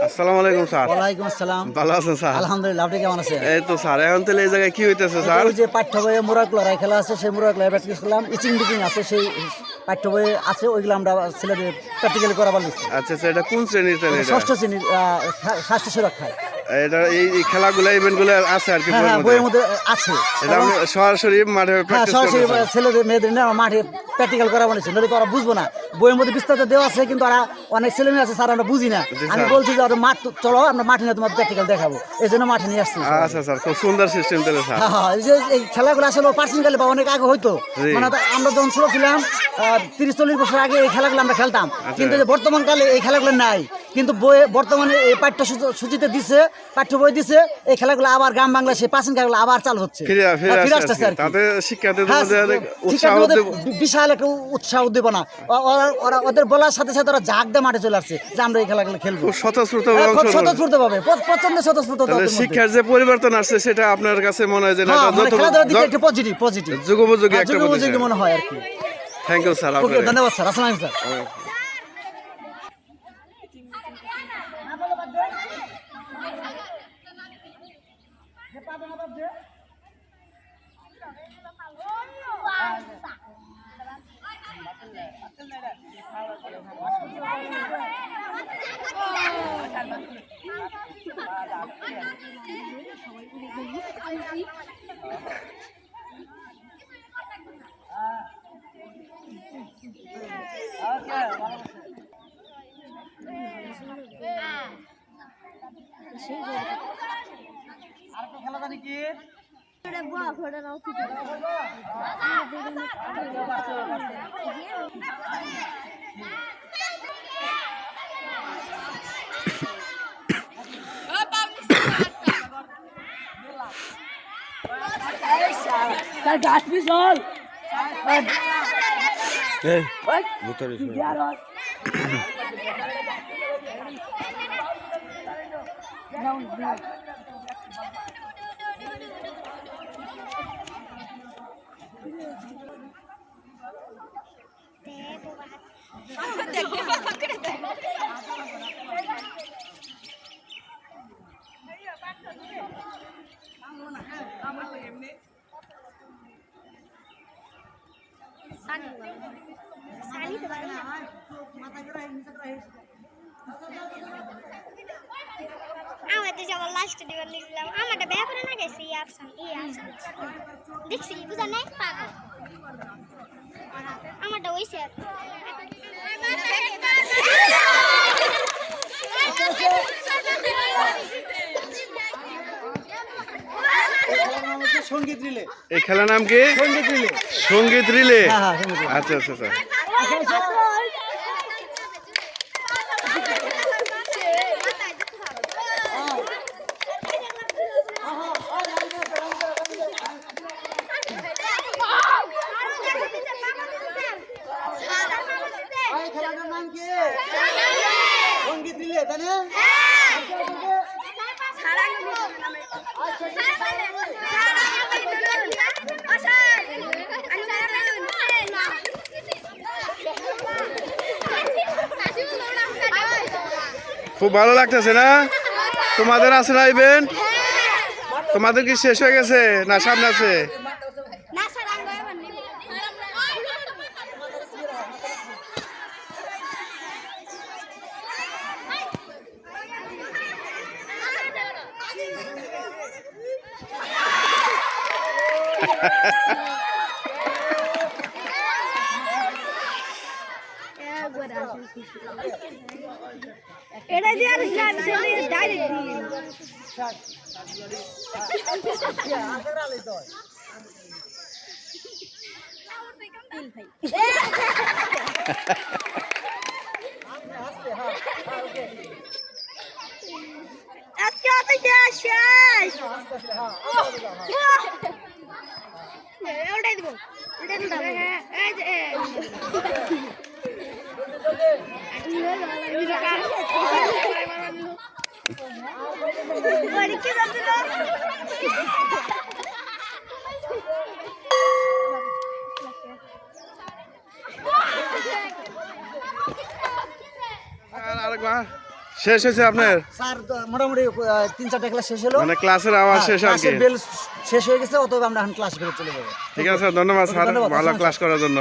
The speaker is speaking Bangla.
আসসালামু আলাইকুম স্যার। ওয়ালাইকুম আসসালাম। ভালো আছেন স্যার? আলহামদুলিল্লাহ, আপনি কেমন আছেন? এই তো স্যার, এখন তাহলে এই জায়গায় কি হইতেছে স্যার? ওই যে পাঠ্য বইয়ে মোরাক লড়াই খেলা আছে, সেই মোরাক লড়াই প্র্যাকটিস করলাম। ইচিং বিচিং আছে, সেই পাঠ্য বইয়ে আছে, ওইগুলো আমরা ছেলেদের প্র্যাকটিক্যালি করাবার দিচ্ছি। আচ্ছা আচ্ছা, এটা কোন শ্রেণীর ট্রেন? এটা ষষ্ঠ শ্রেণীর স্বাস্থ্য সুরক্ষায়। এটা এই খেলাগুলো ইভেন্টগুলো আছে আর কি বইয়ের মধ্যে আছে। এটা আমি সরাসরি মাঠে প্র্যাকটিস সরাসরি ছেলেদের মেয়েদের নিয়ে মাঠে প্র্যাকটিক্যাল করা বলেছে, নদী ওরা বুঝবো না। বইয়ের মধ্যে বিস্তারিত দেওয়া আছে, কিন্তু ওরা অনেক ছেলে মেয়ে আছে স্যার, আমরা বুঝি না। আমি বলছি যে ওরা মাঠ চলো, আমরা মাঠে নিয়ে তোমার প্র্যাকটিক্যাল দেখাবো, এই জন্য মাঠে নিয়ে আসছি। আচ্ছা স্যার, খুব সুন্দর সিস্টেম তাহলে স্যার। এই খেলাগুলো আসলে পার্সেন্টালি বা অনেক আগে হইতো, মানে আমরা যখন ছোট ছিলাম 30-40 বছর আগে এই খেলাগুলো আমরা খেলতাম, কিন্তু বর্তমান কালে এই খেলাগুলো নাই। কিন্তু বর্তমানে এই পাঠ্যসূচিতে দিছে, পাঠ্য বই দিছে, এই খেলাগুলো আবার গ্রাম বাংলা সেই প্রাচীন খেলাগুলো আবার চালু হচ্ছে, ফিরে আসতেছে আর কি। বিশাল একটা উৎসাহ উদ্দীপনা, ওদের বলার সাথে সাথে ওরা ঝাঁক দিয়ে মাঠে চলে আসছে যে আমরা এই খেলাগুলো খেলবো স্বতঃস্ফূর্ত ভাবে, প্রচন্ড স্বতঃস্ফূর্ত। শিক্ষার যে পরিবর্তন আসছে সেটা আপনার কাছে মনে হয় যে পজিটিভ যুগোপযোগী মনে হয় আর কি। Thank you sir. ধন্যবাদ স্যার। আসসালাম স্যার। খেলা জানি কি গাছ পিছল আমাদের সবার লাস্ট দিবার নিলাম, আমারটা বেয়া করে না গেছে ই অপশন দেখছি বুঝা নাই পাগল, আমারটা হইছে সঙ্গীত রিলে। এই খেলার নাম কি? সঙ্গীত রিলে। আচ্ছা আচ্ছা স্যার। সঙ্গীত রিলে, তাই না? খুব ভালো লাগতেছে না? তোমাদের আছে না ইভেন্ট? তোমাদের কি শেষ হয়ে গেছে না সামনে আছে? এটা দিয়ে আর ডাইরেক্ট ওটাই দিব, ওটাই দিব। স্যার আরেকবার শেষ হয়েছে আপনার স্যার তো মোটামুটি 3-4টা ক্লাস শেষ হলো। মানে ক্লাসের আওয়াজ শেষ আর কি ক্লাসের বেল শেষ হয়ে গেছে, অতএব আমরা এখন ক্লাস বের চলে যাবো। ঠিক আছে স্যার ধন্যবাদ স্যার ধন্যবাদ, ভালো আসসালামু ক্লাস করার জন্য